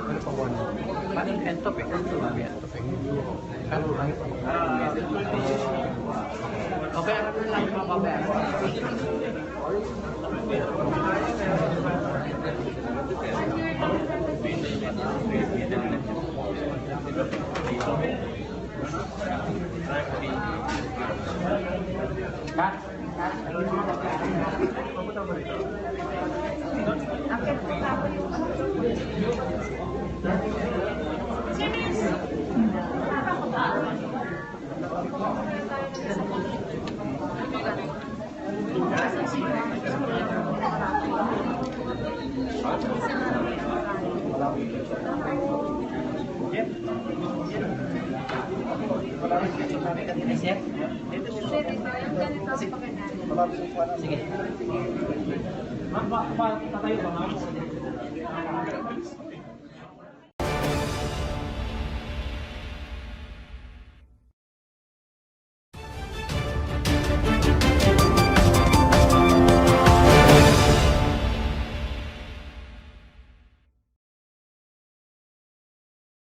Ano pa one? Paano yung entop eh? Ito lang yung entop eh. Kano lang ito? Babayaran na lang yung mababayaran. Kat? Sige. Sige. Tatayo ba, ma'am?